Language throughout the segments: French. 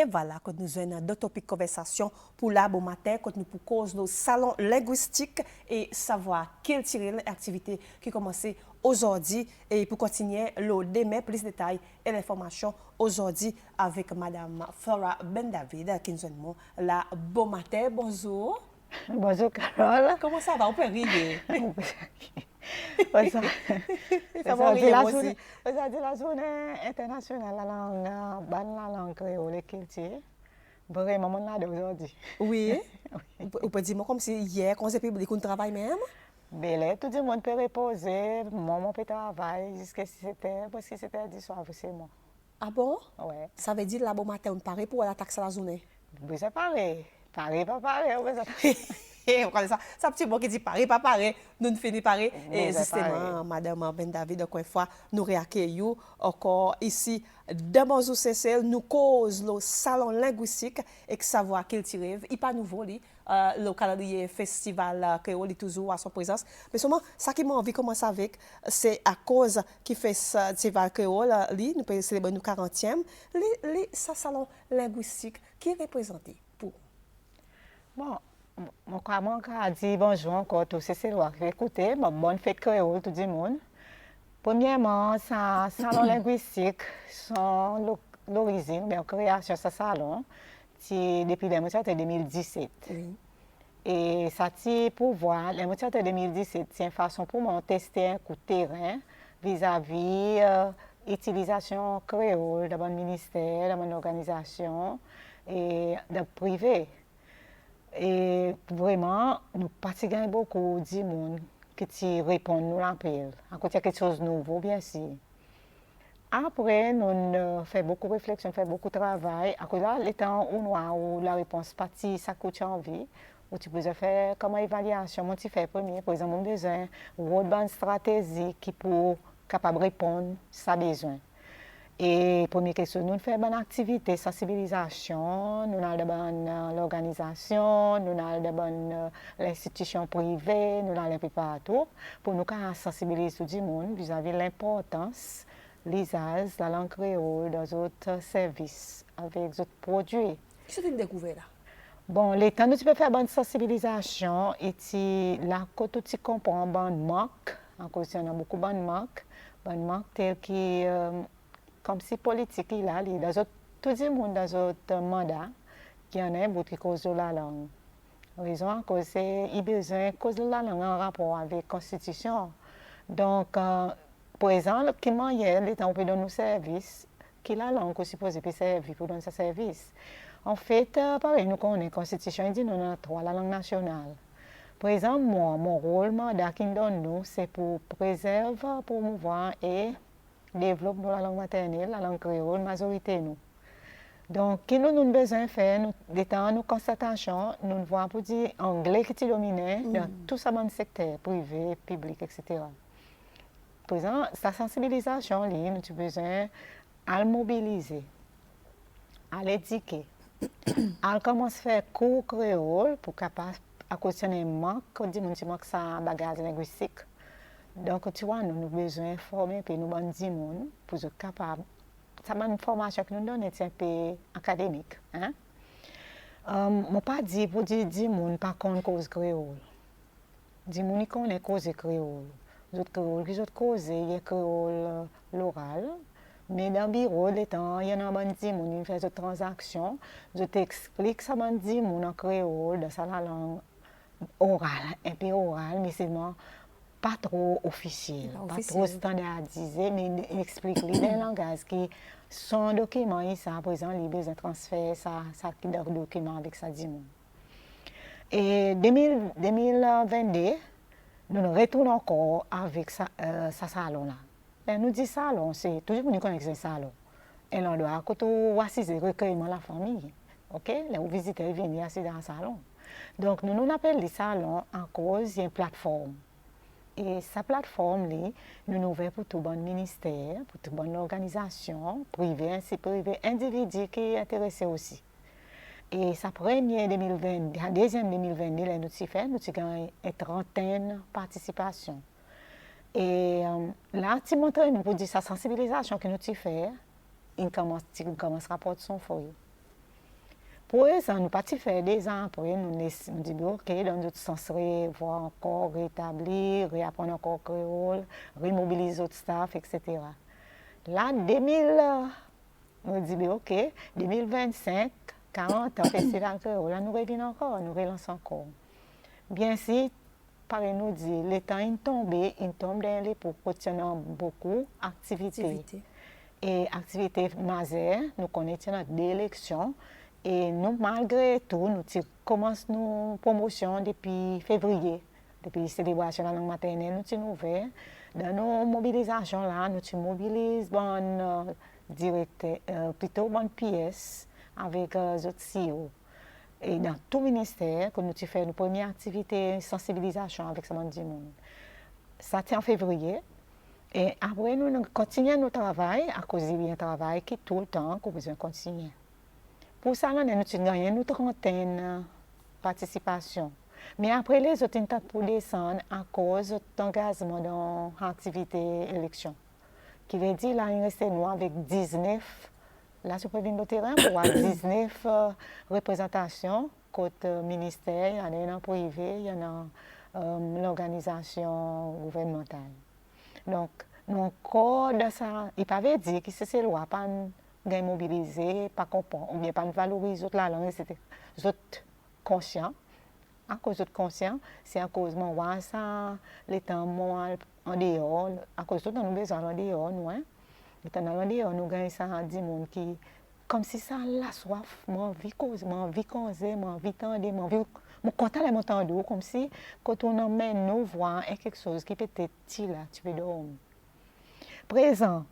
Et voilà, quand nous avons deux topics de conversation pour la bon matin, quand nous pour cause nos salons linguistiques et savoir quelle tirer l'activité qui commence aujourd'hui et pour continuer le demain, plus de détails et l'information aujourd'hui avec Madame Flora Ben David qui nous aime la bon matin. Bonjour. Bonjour Carole. Comment ça va? On peut rire. Ça va Aujourd'hui rire moi aussi. la journée internationale la langue créole et culture. Vraiment, on l'a aujourd'hui. Oui. On peut dire comme si hier, quand j'ai publié qu'on travaille même. Belle, tout le monde peut reposer, moi, on peut travailler jusqu'à si c'était, parce que c'était du soir, c'est moi. Ah bon? Ouais. Ça veut dire là, bon matin, on paraît pour la taxe à la journée. Vous c'est pareil. Pareil, pas pareil. Et on ça, ça petit mot qui dit pareil, pas pareil, nous ne finissons pareil. Et Vous c'est justement, pareil. Madame Ben David, encore une fois, nous réaccueillons encore ici, dans Bonjour CCL, nous cause le salon linguistique et que savoir qu'il tire. Il n'est pas nouveau, le calendrier festival créole est toujours à son présence. Mais seulement, ça qui m'a envie de commencer avec, c'est à cause qui fait ce festival créole, nous pouvons célébrer nos 40e, ce salon linguistique qui est représenté pour. Bon, mon a dit bonjour encore tous ces Célois qui écoutez, bonne fête créole tout le monde. Premièrement, ça salon linguistique, son l'origine, la création de ce salon, c'est depuis le mois de 2017. Oui. Et ça, c'est pour voir, le mois de 2017, c'est une façon pour moi de tester un coup de terrain vis-à-vis l'utilisation créole dans mon ministère, dans mon organisation et dans le privé. Et vraiment, nous pratiquons beaucoup de monde qui répond nous l'appel. À côté de quelque chose de nouveau, bien sûr. Après, nous faisons beaucoup de réflexion, fait beaucoup de travail. À côté de temps où la réponse partie, ça coûte envie, où tu peux faire comme évaluation, moi tu fais premier, par exemple, on a besoin de bonne stratégie qui pour capable de répondre à sa besoin. Et première question, nous faisons une activité, sensibilisation, nous avons l'organisation, nous avons l'institution privée, nous avons un peu partout, pour nous sensibiliser tout le monde vis-à-vis de l'importance de l'usage de la langue créole dans d'autres services, avec d'autres produits. Qu'est-ce que tu as découvert là? Bon, les temps, nous pouvons faire une sensibilisation et là, quand tu comprends une marque, en cause, il y en a beaucoup de marques, telles qui comme si politique il a, tout le monde dans un mandat qui en a beaucoup qui cause de la langue. La raison que c'est il besoin cause de la langue en rapport avec la constitution. Donc, par exemple, qui manière l'État peut donner nos services, qui la langue est supposée servir pour donner ce service. En fait, pareil, nous connaissons la constitution, il dit nous avons trois la langue nationale. Par exemple, moi, mon rôle, mandat qu'il donne nous, c'est pour préserver, promouvoir et développe la langue maternelle, la langue créole, majorité nous. Donc, ce que nous avons besoin de faire, des temps, nous constatons, nous voyons pour dire anglais qui est dominé dans tout ça dans le secteur privé, public, etc. Par exemple, sa sensibilisation, nous avons besoin de le mobiliser, à l'éduquer, à commencer à faire cours créole pour capable à questionner manque, quand on manque ça bagage linguistique. Donc, tu vois, nous avons besoin de former puis nous avons dit pour être capable. Ça une formation que nous donnons est un peu académique. Hein? Je ne pas dire pour dire 10 personnes par contre cause créole. 10 personnes qui connaissent cause créole. Les autres créoles qui ont causé, il y a créole l'oral. Mais dans le bureau, il y en a 10 personnes qui font des transactions. Je t'explique ça 10 personnes en créole, dans la langue orale, un peu orale, mais c'est pas trop officiel, pas trop standardisé, mais il explique les langages qui sont documents, ça, par exemple, les besoins de transfert, ça qui est document avec ça, dit. Et 2022, nous retournons encore avec ça salon-là. Là, nous dit salon, c'est toujours nous connaissons un salon. Et là, quand on assiste recueillement la famille, ok, là, vous visitez, venez assister dans le salon. Donc, nous appelons les salons en cause d'une plateforme. Et sa plateforme, nous nous ouvert pour tout bon ministère, pour toute bonne organisation, privée, ainsi privé, individu qui est intéressé aussi. Et sa première 2020, la deuxième 2022, nous avons une trentaine de participations. Et là, tu montres nous pour dire sa sensibilisation que nous avons fait, il commence à porter son fruit. Pour ça, nous pas faire des ans après, nous disons, ok, dans notre sens, revoir encore, rétablir, réapprendre encore créole, remobiliser notre staff, etc. Là, 2000, nous disons, ok, 2025, 40 ans, festival créole, là, nous revenons encore, nous relançons encore. Bien si, par nous dit, le temps est tombé, il tombe dans les pour contenant beaucoup d'activités. Et activités majeures, nous connaissons notre élection. Et nous, malgré tout, nous commençons nos promotions depuis février. Depuis la célébration de la langue maternelle, nous sommes ouverts. Dans nos mobilisations, là, nous mobilisons bon directeur, plutôt bonne pièce avec les autres CEO. Et dans tout ministère, que nous faisons nos premières activités de sensibilisation avec ce monde. Ça, c'est en février. Et après, nous continuons notre travail à cause du travail qui tout le temps, qu'on besoin de continuer. Pour ça, nous avons gagné une trentaine participation. Mais après, les autres ont pour descendre à cause d'engagement dans l'activité élection. Qui veut dire, là, il reste nous avec 19. Là, je peux venir au terrain pour avoir 19 représentations côté ministère, il y en a privé, il y en a l'organisation gouvernementale. Donc, nous encore de ça, il ne peut pas dire que ces lois pas mobiliser, pas comprendre, ou bien pas valoriser la langue, etc. Vous êtes conscient. À cause de conscient, c'est à cause de moi, ça, les temps, moi, en dehors, à cause de nous besoin en dehors, nous, hein. Les temps en dehors, nous gagnons ça, des gens qui, comme si ça, la soif, moi, vie cause, moi, vie causer, moi, vie tendre, moi, vie, mon content, mon temps d'eau, comme si, quand on emmène nos voix, est quelque chose qui peut être là, tu peux dormir. Présent,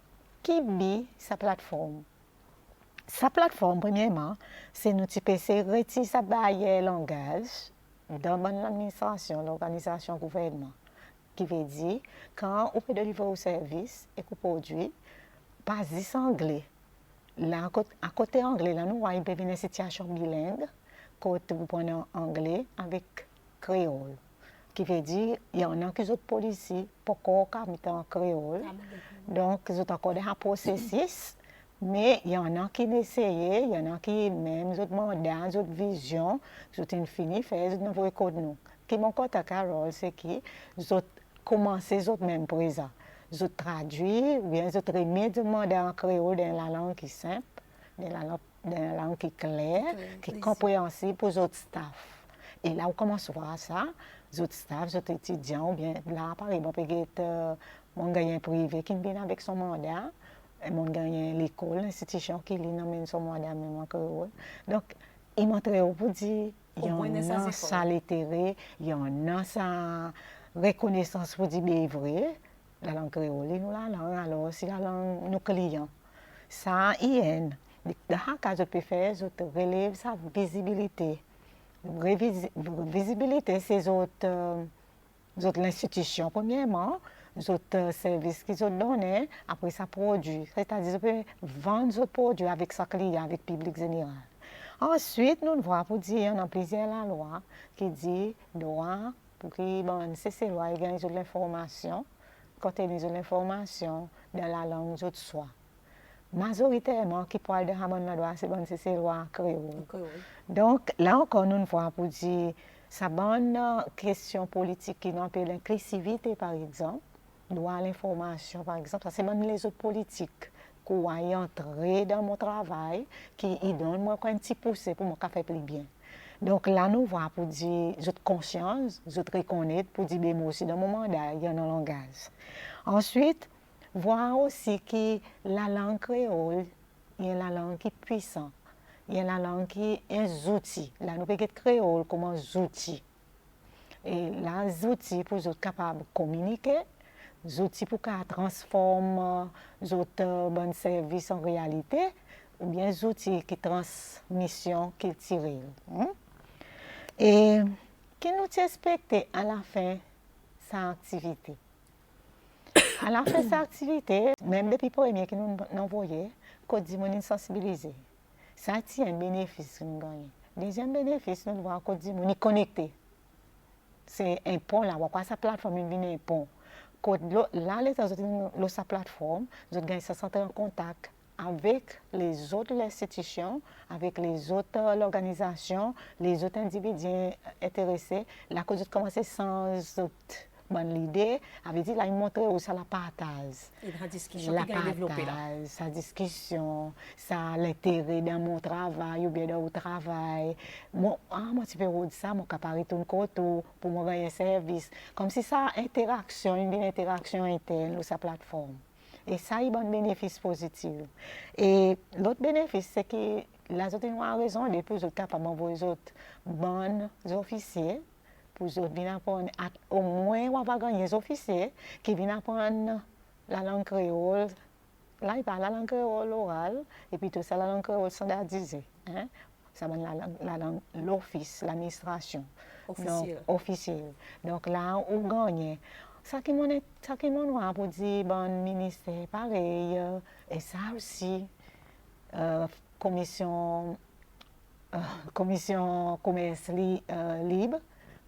qui vit sa plateforme? Sa plateforme, premièrement, c'est nous qui retirer sa barrière langage dans l'administration, l'organisation gouvernement, qui veut dire quand on peut délivrer au service et qu'on produit, pas juste anglais. Là, à côté anglais, là, nous avons une situation bilingue, côté vous prenez anglais avec créole. Qui veut dire, il y en a qui sont policiers, pourquoi en créole. Donc, ils ont encore des processus. Mais il y en a qui essayent, il y en a qui même autres mandats, autres visions, autres infini fait, autres nouveaux codes nous. Qui mon compte à Carole, c'est qui autres commencé autres même présent. Autres traduit, ou bien autres remettre des mandats en créole dans la langue qui est simple, dans la langue qui est claire, qui est compréhensible pour les autres staff. Et là, on commence à voir ça, les autres staff, les autres étudiants, ou bien là, par exemple, peut-être mon gagnant privé qui vient avec son mandat. Mon gagne l'école, l'institution qui l'amène son mandat même en créole. Donc, il montre pour dire, il y en a ça littéraire, il y en a ça reconnaissance pour dire bien vrai, la langue créole, nous la langue, alors c'est la langue nos clients. Ça, il y a, dans le cas je peux faire, je relève sa visibilité. Visibilité, c'est l'institution, premièrement. Les autres services qu'ils ont donnés, après ça produit. C'est-à-dire qu'ils peuvent vendre les produits avec sa client, avec le public général. Ensuite, nous voyons pour dire, on a plusieurs la loi qui dit, droit, pour que ces lois gagnent de l'information, contenir de l'information dans la langue de soi. Majoritairement, qui parle de la loi, c'est ces lois créoles. Donc, là encore, nous voyons pour dire, ça bonne question politique qui nous appelle l'inclusivité, par exemple. Droit à l'information, par exemple, ça c'est même les autres politiques qui ont entré dans mon travail, qui donnent moi un petit poussé pour moi faire plus bien. Donc là, nous voyons pour dire, j'ai conscience, je reconnais, pour dire, moi aussi dans mon mandat, il y a un langage. Ensuite, voir aussi que la langue créole, il y a la langue qui est puissante, il y a la langue qui est un outil. Là, nous pouvons créole comme un outil. Et là, les outils pour être capables de communiquer, les outils pour transformer les autres bons services en réalité, ou bien les outils qui transmission, qui tirent. Et qui nous expecte à la fin de sa activité. À la fin de sa activité, même depuis le premier que nous envoyons, qu'on dit qu'on sensibiliser. Ça c'est un bénéfice que nous gagnons. Deuxième bénéfice, nous voyons qu'on dit qu'on est connecté. C'est un pont là, pourquoi sa plateforme est un pont. Là, les autres, sa plateforme, nous gagnons ça en contact avec les autres institutions, avec les autres organisations, les autres individus intéressés. La cause de commencer sans autre bonne l'idée, avait dit là, il montrait où ça la partage. La discussion La qui a développé là. partage, sa discussion, ça l'intérêt dans mon travail ou bien dans le travail. Moi, tu peux dire ça, moi, capable de côté pour me gagner un service. Comme si ça, interaction, une interaction interne sur sa plateforme. Et ça, il y a un bénéfice positif. Et l'autre bénéfice, c'est que les autres ont raison, des plus capables d'envoyer les autres bons officiers pour venir apprendre, au moins, on va gagner des officiers qui viennent apprendre la langue créole. Là, ils parlent la langue créole orale, et puis tout ça, la langue créole standardisée. Hein? Ça va la langue, l'office, l'administration. Officielle. Donc là, on gagne. Ça qui m'en pour dire, bon, ministère, pareil, et ça aussi, commission commerce libre,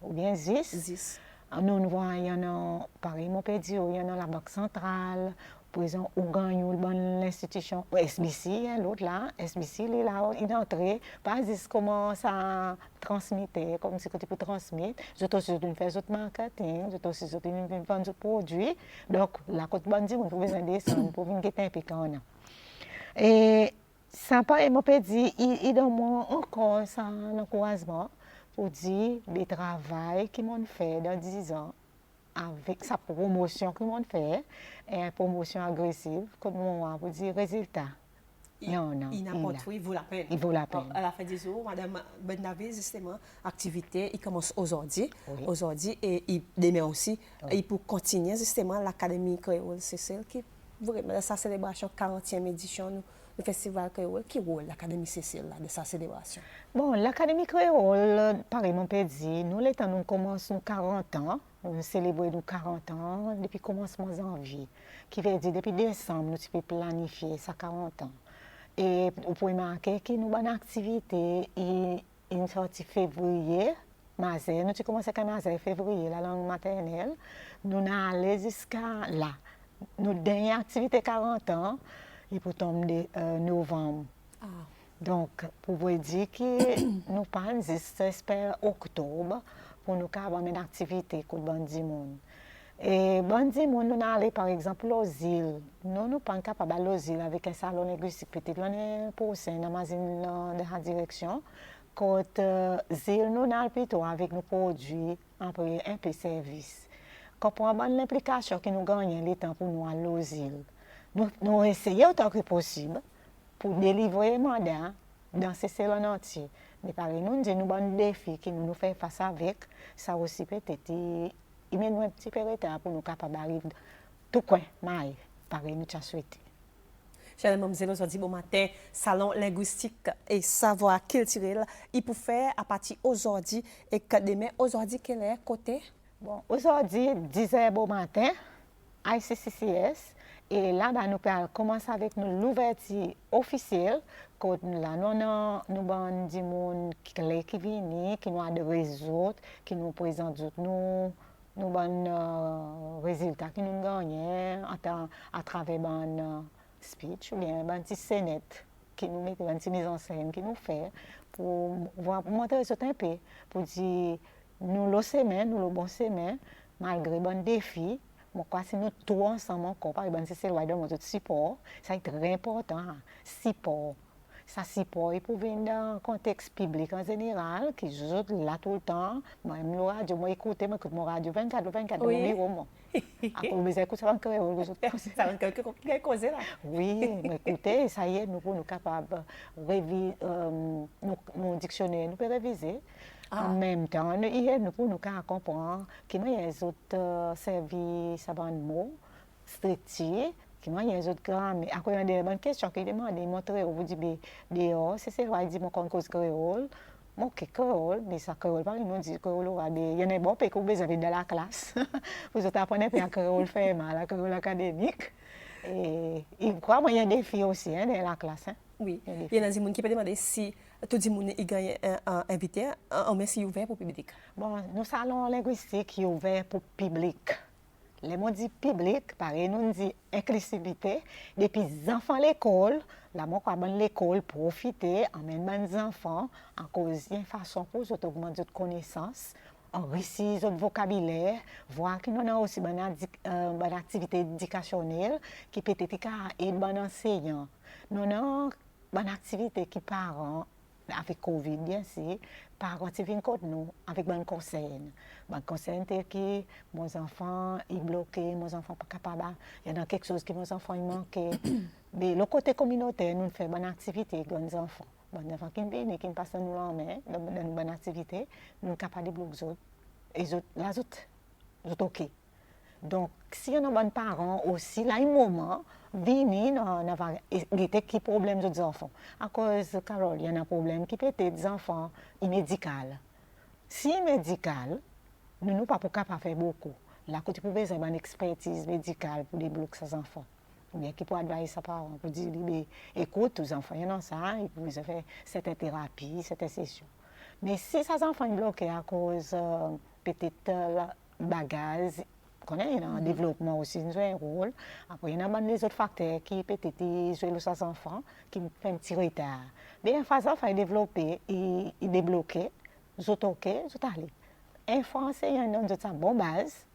ou bien ZIS. Nous voyons, pareil, mon peut dire, il y a la Banque centrale, par exemple, on gagne l'institution, SBC, l'autre là, SBC, il est là, il est entré, pas juste comment ça transmettre, comme si tu peux transmettre, je aussi faire d'autres marketing, je aussi vendre d'autres produits, donc la côte bandit, on peut besoin descendre pour venir guetter un peu quand on a. Et ça, pareil, mon peut dire, il donne encore ça, un encouragement pour dire le travail qu'ils m'ont fait dans 10 ans, avec sa promotion qu'ils m'ont fait, et une promotion agressive, comme on pour dire résultat. Il vaut la peine. Il vaut la peine. À la fin du jour, Madame Bendavé, justement, activité, il commence aujourd'hui. Oui. Aujourd'hui, et il demain aussi. Oui. Et pour continuer, justement, l'Académie créole, c'est celle qui, vraiment, sa célébration 40e édition, le Festival créole, qui rôle l'Académie Cécile là, de sa célébration? Bon, l'Académie créole, pareil, mon père dit, nous, les temps, nous commençons 40 ans, nous célébrons nos 40 ans depuis le commencement janvier, qui veut dire depuis décembre, nous pouvons planifier ça 40 ans. Et vous pouvez marquer que nous avons une activité, une sortie février, nous avons commencé à février, la langue maternelle, nous allons aller jusqu'à là. Nous avons une activité 40 ans, et pour tomber novembre. Ah. Donc, pour vous dire que nous parlons j'espère octobre pour nous avoir une activité pour le Bandimoun. Et Bandimoun, nous allons par exemple aux îles. Nous ne sommes pas capables d'aller aux îles avec un salon linguistique peut-être l'année prochaine, dans la direction. Quand îles, nous allons plutôt avec nos produits, un peu service. Quand on a l'implication que nous gagnons le temps pour nous aller aux îles, nous essayons autant que possible pour délivrer un mandat dans ces salons entiers. Mais pareil, nous avons un défi que nous faisons face avec, ça aussi peut-être, il met un petit peu de retard pour nous capables d'arriver tout coin, mais pareil, nous avons souhaité. Chers mademoiselles, aujourd'hui, bon matin, salon linguistique et savoir culturel, il peut faire à partir aujourd'hui et que demain, aujourd'hui, quel est côté? Bon, aujourd'hui, 10h bon matin, ICCCS. Et là, nous allons commencer avec l'ouverture officielle. Quand là, nous avons des gens qui viennent, qui nous ont des réseaux, qui nous présentent nous avons résultats qui nous gagnent à travers un speech ou bien un petit scénette qui nous met une petite mise en scène qui nous fait pour montrer ce un peu, pour dire nous le semaine, nous le bon semaine, malgré bon défi. Moi, si nous tous ensemble encore, par exemple, si c'est le de notre support, ça est très important. Support. Ça support, il peut venir dans un contexte public en général, qui joue là tout le temps. Moi, le radio, moi, écoute mon radio 24 dans mon bureau, moi. Après, vous écoutez ça en créole. Ça va quelqu'un causer là? Oui, mais écoutez, ça y est, nous sommes capables de réviser nos dictionnaires, nous pouvons réviser. En même temps, nous pouvons comprendre qu'il y a des autres services à bande mots, strictiers, qu'il y a des autres grammaires. Après, il y a des bonnes questions qui demandent de montrer, vous dites, dehors, c'est vrai, dit, mon cause créole. Mon créole, mais ça créole, pas, nous dit créole, il y en a bon, parce que vous avez dans la classe. Vous apprenez à créole fermé, la créole académique. Et il croit qu'il y a des filles aussi dans la classe. Oui, il y a des gens qui peuvent demander si tout le monde est invité, mais c'est ouvert pour le public. Bon, nos salons linguistiques sont ouverts pour le public. Les mots dit public, pareil, nous dit inclusivité. Depuis les enfants à l'école, Là, moi, quand l'école, profiter, emmène les enfants, en cause, il y a une façon pour eux augmenter leurs connaissances, enrichir leur vocabulaire, voir qu'il y a aussi une activité éducationnelle qui peut être aider les enseignants. Nous avons une activité qui parents, avec Covid, bien sûr, parents qui viennent contre nous avec un conseil. Un conseil tel que mes enfants sont bloqués, mes enfants ne sont pas capables, il y a quelque chose que mes enfants manquent. Mais le côté communautaire, nous faisons une activité avec les enfants. Les enfants qui viennent, qui passent nous en main, dans une bonne activité, nous sommes capables de bloquer les autres. Et les autres, OK. Donc, si on a des parents aussi, là, un moment, venir, on a des problèmes des enfants. À cause, Carole, il y a un problème qui peut être des enfants médicaux. Si médical, nous ne sommes pas capables de faire beaucoup. Là, quand tu peux avoir une expertise médicale pour débloquer ces enfants. Ou bien qui peut adviser ses parents pour dire, écoute, les enfants, il y en a ça, ils peuvent faire cette thérapie, cette session. Mais si ces enfants sont bloqués à cause peut-être bagages, il y a un développement aussi, ils ont un rôle. Après, il y a des autres facteurs qui peut-être jouent sur ces enfants, qui font un petit retard. Mais une fois ça, il développer, il débloquer, ils sont OK, ils sont allés. Un fois enseignant, il a une bonne base.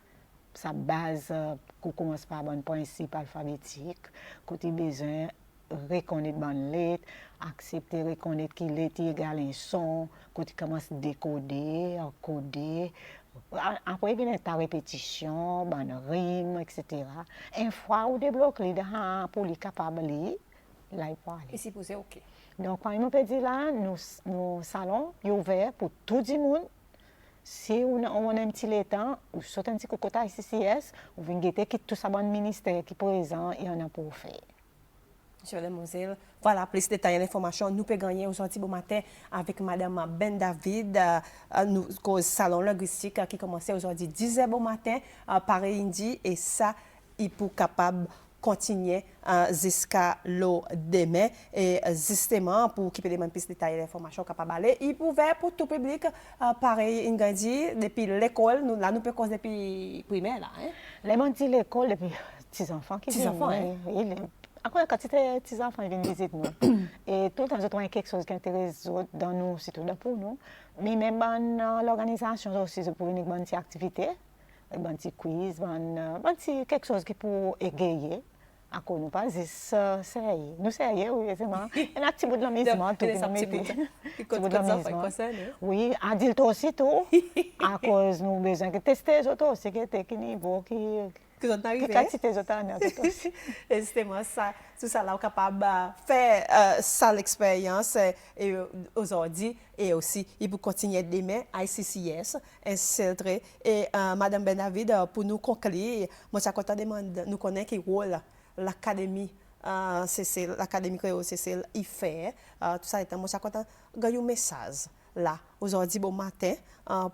Sa base, qu'on commence par un principe alphabétique, qu'on a besoin de reconnaître les lettres, accepter, reconnaître qu'il est égal à un son, qu'on commence à décoder, encoder. Après, il y a ta répétition, une rime, etc. Une fois où débloque les pour les capables, là, il peut aller. Et si vous êtes OK. Donc, quand on peut dire là, nos salons sont ouverts pour tout le monde. Si on a un petit temps, ou soit un petit cocotage CCS, on vient guetter que tout ça, bon ministère qui est présent, il y en a pour faire. Monsieur, mademoiselle, voilà, plus de détails d'informations, nous pouvons gagner aujourd'hui bon matin avec Madame Ben David, nous cause salon linguistique qui commençait aujourd'hui 10h bon matin par Indi et ça, il peut capable continuer jusqu'à le demain et justement pour qui peut demander plus de détails d'informations capable aller il pouvait pour tout public pareil Ingandi depuis l'école nous là nous peut cause depuis primaire là hein les gens dit l'école depuis petits enfants qui petits enfants hein après quand c'était petits enfants ils viennent visiter nous et tout le temps ils ont quelque chose qui intéresse les autres dans nous c'est tout pour nous mais même dans l'organisation aussi pour une bonne activité un petit quiz, quelque chose qui peut égayer. À quoi nous pas sérieux. Nous sérieux, oui, c'est moi. Il y a un petit bout de l'amusement, tout le monde. Oui, adulte aussi, tout. À cause nous besoin de tester les autres aussi, qui est niveau qui sont arrivés. Quantité les autres aussi. Et justement, ça, tout ça là, on est capable de faire ça l'expérience aujourd'hui et aussi il peut continuer demain à ICCS, insérer et Madame Ben David pour nous conclure, moi ça compte demande nous connaît qui rôle l'académie c'est l'académie créole c'est il fait tout ça étant moi ça compte gagner un message là aujourd'hui bon matin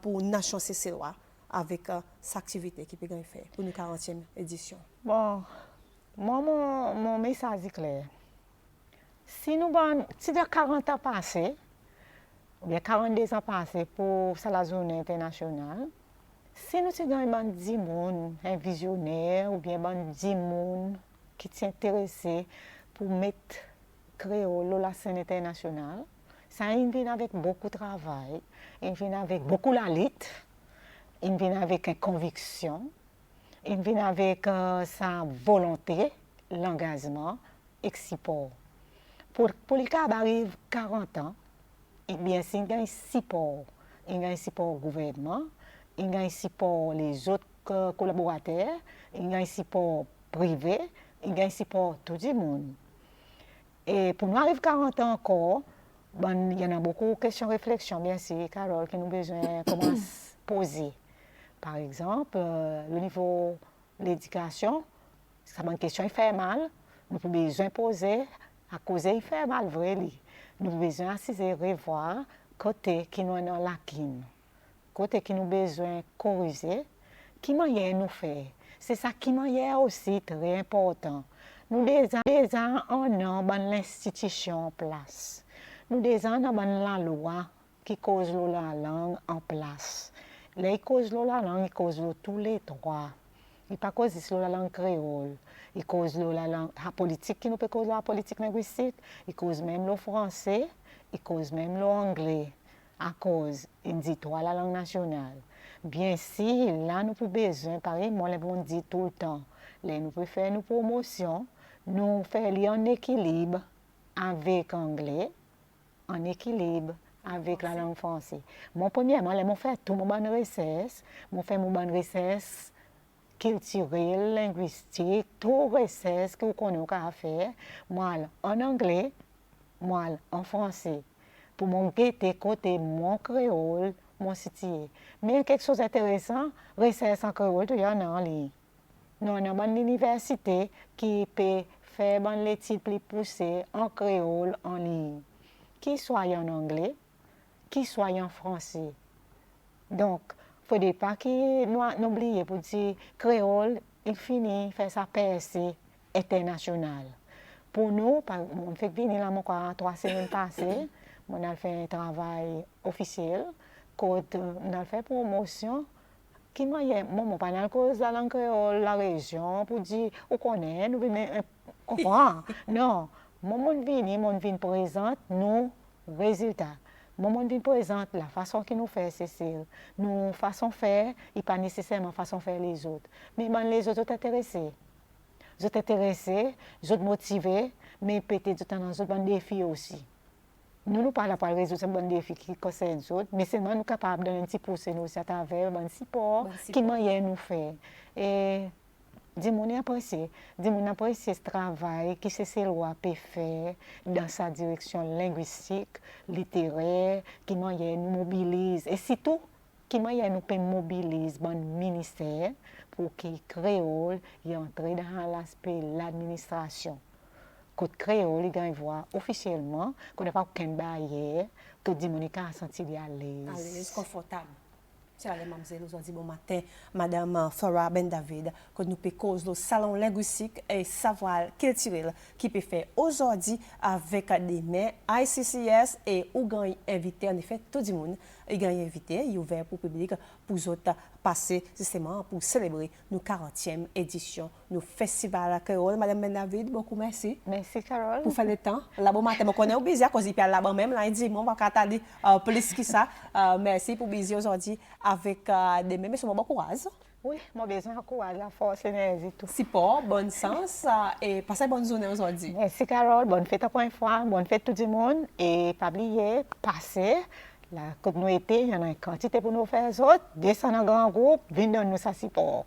pour nation CCLOA avec cette activité qui peut gagner faire pour nous 40e édition. Bon, moi mon message est clair. Si nous si de 40 ans passés ou bien 42 ans passés pour la journée internationale, si nous avons 10 personnes, un visionnaire ou bien 10 personnes qui s'intéressent pour mettre créole sur la scène internationale, ça vient avec beaucoup de travail, il vient avec beaucoup de lutte, il vient avec une conviction, il vient avec sa volonté, l'engagement et le support. Pour le cas d'arriver 40 ans, eh bien, il y a un support. Il y a un support au gouvernement, il y a un support les autres collaborateurs, il y a un support privé, il y a un support tout le monde. Et pour nous arriver 40 ans encore, il y en a beaucoup de questions, réflexions, bien sûr, Carole, qui nous besoin de poser. Par exemple, le niveau de l'éducation, c'est une question qui fait mal, nous avons besoin de poser, à cause il fait mal, vrai. Nous avons besoin d'assister, revoir, côté qui nous a la lacune, côté qui nous a besoin de corriger, qui manière nous faire. C'est ça qui manière aussi très important. Nous déjà en l'institution en place. Nous déjà avons la loi qui cause la langue en place. Les causes la langue, ils causent tous les droits. Il pas cause sur la langue créole. Il cause la langue la politique qui nous peut causer la politique linguistique. Il cause même le français. Il cause même l'anglais. À cause, il dit toi la langue nationale. Bien si, là, nous avons besoin, pareil, moi, on dit tout le temps, là, nous pouvons faire nos promotions, nous faire en équilibre avec l'anglais, en équilibre avec la langue française. Mon premièrement, là, je fais tout mon bonne recherche, je fais mon bonne recherche culturelle, linguistique, tout recherche que vous connaissez à faire, moi, en anglais, moi, en français. Pour mon guetter côté mon créole, mon cité. Mais quelque chose d'intéressant, recherche en créole, il y en a en ligne. Nous avons une université qui peut faire une étude plus poussée en créole en ligne. Qui soit en anglais, qui soit en français. Donc, il ne faut pas nous oublier pour dire créole, il finit faire sa percée internationale. Pour nous, on fait venir là 3 semaines passées, on a fait un travail officiel, quand on a fait promotion, qui m'a dit, moi, pas dans cause de la langue créole, la région, pour dire, on connaît, nous venons comprendre. Non, moi, on vient présenter nos résultats. Moi, on vient présenter la façon que nous faisons, c'est nous façon faire, et pas nécessairement façon faire les autres. Mais les autres sont intéressés. Ils sont intéressés, ils sont motivés, mais peut-être dans un bon défi aussi. Nous ne parlons pas de résoudre ce bon défi qui concerne les autres, mais seulement nous sommes capables de donner un petit pouce à travers un support qui nous fait. Et dis-moi apprécier ce travail que CCLOA peut faire dans sa direction linguistique, littéraire, qui nous mobilise. Et surtout, qui nous peut mobiliser le ministère pour que le créole entre dans l'aspect de l'administration. Que le créole il voit officiellement qu'on n'a pas aucune barrière, que Dimonica a senti à l'aise. À l'aise, confortable. C'est la mademoiselle aujourd'hui bon matin, Madame Farah Ben David, que nous peut cause le salon linguistique et savoir culturel qui peut faire aujourd'hui avec des mains ICCS et où gagne invité en effet tout le monde. Il gagne invité, il est ouvert pour le public pour les autres passer justement pour célébrer nos 40e édition, nos festivals créole. Madame Ben David, beaucoup merci. Merci Carole. Pour faire le temps. Là bon matin, je connais au busy à cause il là-bas même là il dit moi on va t'aller plus que ça. Merci pour busy aujourd'hui avec des mêmes bon courage. Oui, moi besoin de courage, la force, l'énergie, tout. Support, bon sens et passez bonne journée aujourd'hui. Merci Carole, bonne fête encore une fois, bonne fête tout le monde et pas oublier, passer. La communauté, il y en a une quantité pour nous faire autres, descendre en grand groupe, venir nous ça support.